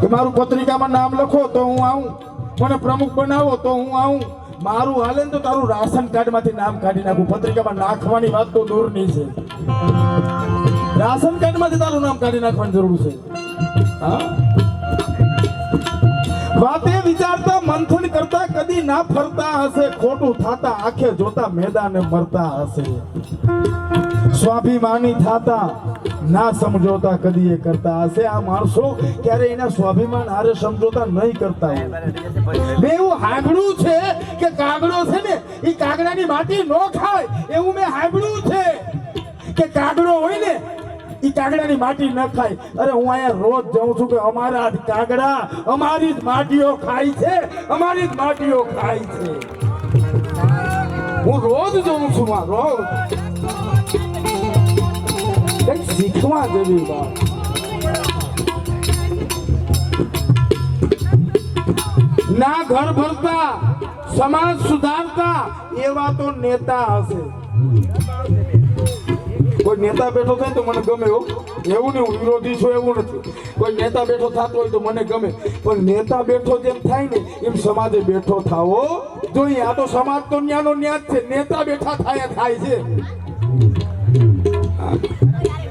કે મારું પત્રિકામાં નામ લખો તો હું આવું, મને પ્રમુખ બનાવો તો હું આવું, મારું હાલે ને તો તારું રાશન કાર્ડમાંથી નામ કાઢી નાખું. પત્રિકામાં નાખવાની વાત તો દૂરની છે, રાશન કાર્ડમાંથી તારું નામ કાઢી નાખવાની જરૂર છે. હા, વાતે વિચારતા મંથન કરતા કદી ના ફરતા હશે, ખોટું થાતા આંખે જોતા મેદાને મરતા હશે. સ્વાભિમાની થાતા ના સમજોતા કદી એ કરતા હશે. આ માણસો ક્યારે એના સ્વાભિમાન હારે સમજોતા નહીં કરતા હોય. મેં એવું હાંભળ્યું છે કે કાગડો છે ને એ કાગડાની માટી ન ખાય, એવું મેં હાંભળ્યું છે કે કાગડો હોય ને ઈ કાગડાની માટી ન ખાય. અરે હું અહીંયા રોજ જાઉં છું કે અમારા જ કાગડા અમારી જ માટીઓ ખાય છે, અમારી જ માટીઓ ખાય છે. હું રોજ જાઉં છું, રોજ કંઈક શીખવા જેવી વાત. ના ઘર ભરતા સમાજ સુધારતા એવા તો નેતા હશે. કોઈ નેતા બેઠો થાય તો મને ગમે, એવું નહીં હું વિરોધી છું એવું નથી. કોઈ નેતા બેઠો થતો હોય તો મને ગમે, પણ નેતા બેઠો જેમ થાય ને એમ સમાજે બેઠો થાવો જોઈએ. આ તો સમાજ તો ન્યાનો ન્યા જ છે, નેતા બેઠા થાય છે.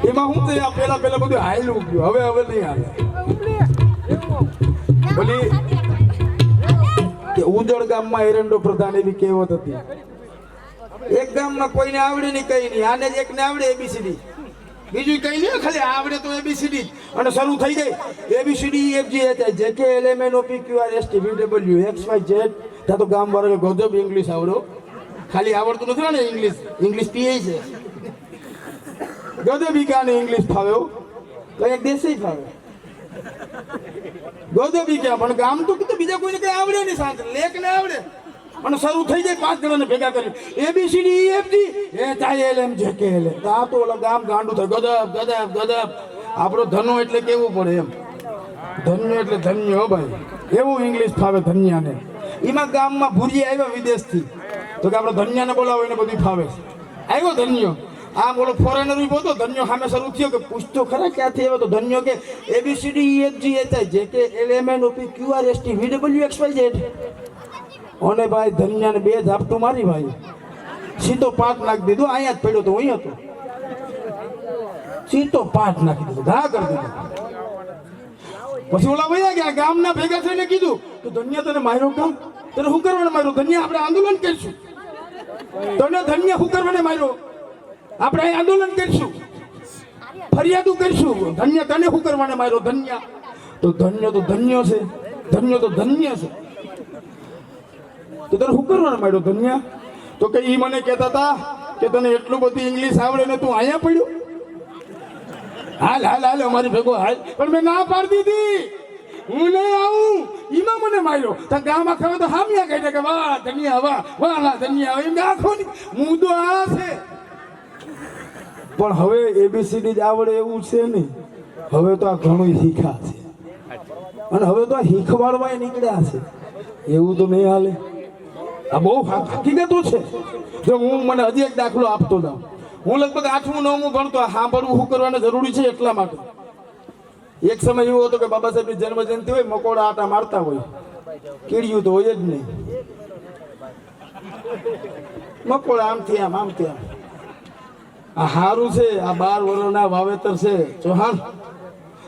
એમાં હું છે, પેલા બધું હાયલું ગયું, હવે નહીં હાલે. બોલી કે ઉજળ ગામમાં એરંડો પ્રધાન એવી કહેવત હતી. એક ગામમાં કોઈને આવડે નહીં, કઈ નહીં. આને જ એકને આવડે એબીસીડી, બીજું કઈ નહીં, ખાલી આવડે તો એબીસીડી. અને શરૂ થઈ ગઈ એબીસીડી FGHIJKLMNOPQRSTUVWXYZ. ત્યાં તો ગામ વાળો ગજબ ઇંગ્લિશ આવડો, ખાલી આવડતું નથી ને ઇંગ્લિશ પીએ છે. ગજબ ઈકાને ઇંગ્લિશ ફાવ્યો, કઈ દેશી ફાવે. ગજબ ઈકા પણ ગામ તો કીધું બીજા કોઈને કઈ આવડે નહીં, સાંજ લેખ ને આવડે. અને શરૂ થઈ જાય 5 જણાને ભેગા કરી ABCDEFGHILMJKL. આ તો ઓલા ગામ ગાંડું થાય, ગદબ. આપણો ધનો એટલે કેવું પડે એમ, ધન્ય એટલે ધન્ય હો ભાઈ, એવું ઇંગ્લિશ ફાવે ધન્યાને. એમાં ગામમાં ભૂરી આવ્યા વિદેશથી, તો કે આપણે ધન્યાને બોલાવો એને બધું ફાવે. આવ્યો ધન્યો, આ બોલો ફોરેનર બોલતો ધન્યો સામે શરૂ થયો કે પૂછતો ખરા ક્યાંથી આવ્યો, તો ધન્યો કે ABCDEFGHIJKLMNOPQRSTUVWXYZ. ઓને ભાઈ ધન્યાને 2 ઝાપટું મારી ભાઈ, સીધો પાટ નાખી દીધો. અહીંયા જ પડ્યો તો અહીં હતો, સીધો પાટ નાખી દીધો, ઘા કરી દીધો. પછી ઓલા વયા ગયા, ગામના ભેગા થઈને કીધું કે ધન્યા તને માર્યો કામ, તને શું કરવાને માર્યો? ધન્યા આપણે આંદોલન કરીશું. તને ધન્યા શું કરવાને માર્યો? આપણે અહીં આંદોલન કરીશું, ફરિયાદો કરીશું. ધન્યા તને શું કરવાને માર્યો? ધન્યા તો ધન્ય તો ધન્ય છે, ધન્ય તો ધન્ય છે. તો તને શું કરવાનું માર્યો ધન્યા? તો કે ઈ મને કહેતા હતા કે તને એટલું બધું ઇંગ્લિશ આવડે ને તું અહીંયા પડ્યો, હાલ અમારી ભેગો હાલ. પણ મેં ના પાડી દીધી, હું નહીં આવું. ઈમાં મને માર્યો. તો ગામમાં ખબર તો હામિયા કહી દે કે વાહ ધન્યા, વાહ ધન્યા. એમ આખો મુદ્દો આ છે. પણ હવે ABCD જ આવડે એવું છે નહીં, હવે તો આ ઘણું શીખ્યા છે, અને હવે તો આ શીખવાડવા નીકળ્યા છે. એવું તો નહીં હાલે. આ બહુ હકીકતો છે. જો હું મને હજી એક દાખલો આપતો જાઉં. હું લગભગ 8મું 9મું ભણતો. સાંભળવું શું કરવાનું જરૂરી છે એટલા માટે. એક સમય એવો હતો કે બાબા સાહેબની જન્મ જયંતિ હોય, મકોડા આટા મારતા હોય, કીડિયું તો હોય જ નહીં. મકોડા આમથી આમ. આ હારું છે, આ 12 વર્ષના વાવેતર છે ચૌહાણ,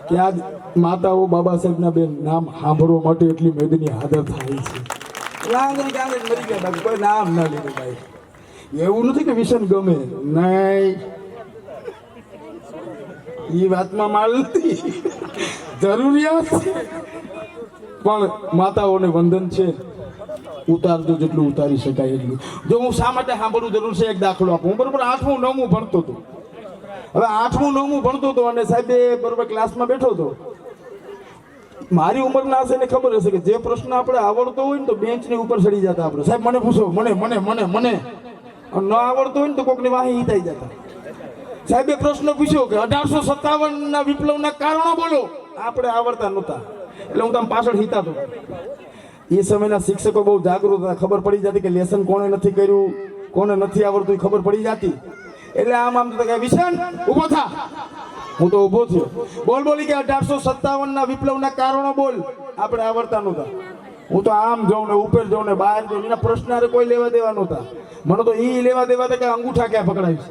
કે આજ માતાઓ બાબા સાહેબના બેન નામ સાંભળવા માટે એટલી મેદની હાજર થાય છે. મરી ગયા બાકી કોઈ નામ ના લીધું ભાઈ. એવું નથી કે વિશન ગમે નહીં, એ વાતમાં માલતી જરૂરિયાત છે. પણ માતાઓને વંદન છે, ઉતારજો જેટલું ઉતારી શકાય એટલું. જો હું શા માટે સાંભળવું જરૂર છે, એક દાખલો આપું. હું બરોબર 8મું 9મું ભણતો હતો. હવે 8મું 9મું ભણતો હતો અને સાહેબ બરોબર ક્લાસમાં બેઠો હતો. મારી ઉંમરના હશે ને ખબર હશે કે જે પ્રશ્ન આપણે આવડતો હોય ને તો બેન્ચની ઉપર ચડી જતા આપણે. સાહેબ મને પૂછો, મને ન આવડતો હોય ને તો કોકની વાહી હિતાઈ જતા. સાહેબે પ્રશ્ન પૂછ્યો કે 1857ના વિપ્લવના કારણો બોલો. આપણે આવડતા નહોતા એટલે હું તમે પાછળ હિતાતો. એ સમયના શિક્ષકો બહુ જાગૃત હતા, ખબર પડી જતી કે લેસન કોણે નથી કર્યું, કોને નથી આવડતું એ ખબર પડી જતી. એટલે આમ તો કે વિશન ઊભો થા, હું તો ઊભો છું. બોલ બોલી કે 1857 ના વિપ્લવના કારણો બોલ. આપણે આવડતા નહોતા. હું તો આમ જોઉં ને ઉપર જોઉં ને બહાર જોઉં, એના પ્રશ્ન હારે કોઈ લેવા દેવા નહોતા. મને તો ઈ લેવા દેવા હતા કે અંગૂઠા ક્યાં પકડાય છે.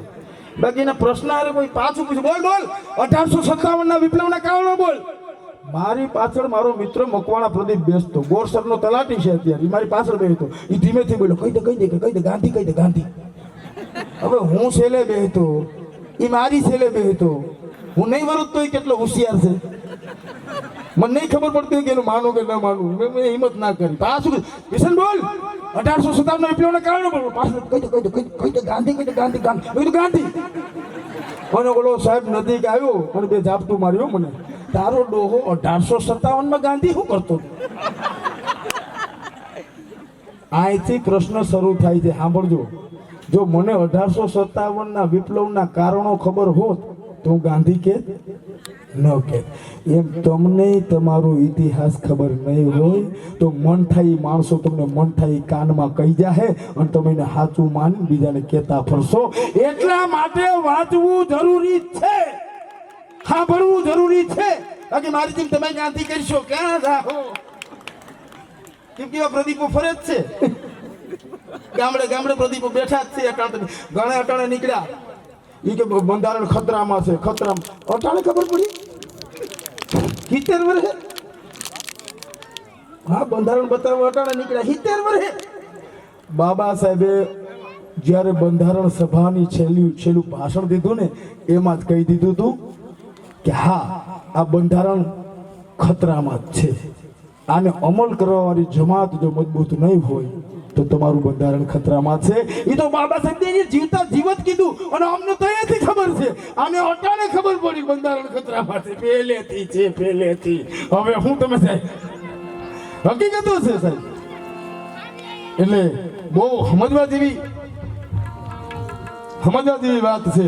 બાકી એના પ્રશ્ન હારે કોઈ પાછું પૂછ્યું. બોલ બોલ 1857 ના વિપ્લવના કારણો બોલ. મારી પાછળ મારો મિત્ર મકવાણા પ્રદીપ બેસતો, ગોરસરનો તલાટી છે અત્યારે, ઈ મારી પાછળ બેસતો. ઈ ધીમેથી બોલ્યો, કહી દે ગાંધી કહી દે ગાંધી. હવે હું છેલ્લે બેસતો, ઈ મારી છેલ્લે બેસતો. હું નહીં વરું તો કેટલો હોશિયાર છે. મને નહીં ખબર પડતી કે એનું માનું કે ન માનવું. મેં હિંમત ના કરી. પાછું કિશન બોલ 1857 ના વિપ્લવના કારણો બોલ. પાછું કહી દે ગાંધી. અને ઓલો સાહેબ નજીક આવ્યો અને બે ઝાપટું માર્યો મને. તારો ડોહો 1857 માં ગાંધી શું કરતો? અહીંથી પ્રશ્ન શરૂ થાય છે. સાંભળજો, જો મને 1857 ના વિપ્લવના કારણો ખબર હોત તો હું ગાંધી કે ન કે. એમ તમને તમારો ઇતિહાસ ખબર નહીં હોય તો મન થાય માણસો તમને મન થાય કાનમાં કહી જાહે અને તમે એને સાચું માની બીજાને કહેતા ફરશો. એટલા માટે વાંચવું જરૂરી છે, સાંભળવું જરૂરી છે. બાકી મારી જેમ તમે ગાંધી કરશો ક્યાં રાખો? કેમ કેવા પ્રદીપો ફરે જ છે. ગામડે પ્રદીપો બેઠા જ છે. ઘણા અટાણે નીકળ્યા ઈ કે બંધારણ ખતરામાં છે. અટાણે ખબર પડી 70 વર્ષે. હા, બંધારણ બતાવવા અટાણે નીકળ્યા 70 વર્ષે. બાબા સાહેબે જ્યારે બંધારણ સભાની છેલ્લું ભાષણ દીધું ને એમાં જ કહી દીધું હતું કે હા, આ બંધારણ ખતરામાં જ છે. આને અમલ કરવાવાળી જમાત જો મજબૂત નહીં હોય તો તમારું બંધારણ ખતરામાં છે. એ તો બાબા સાહેબ જીવતા જીવત કીધું અને અમને તો એથી ખબર છે. આને અટાણે ખબર પડી બંધારણ ખતરામાં છે. પહેલેથી. હવે હું તમે સાહેબ હકીકતો છે સાહેબ. એટલે બહુ સમજવા જેવી વાત છે.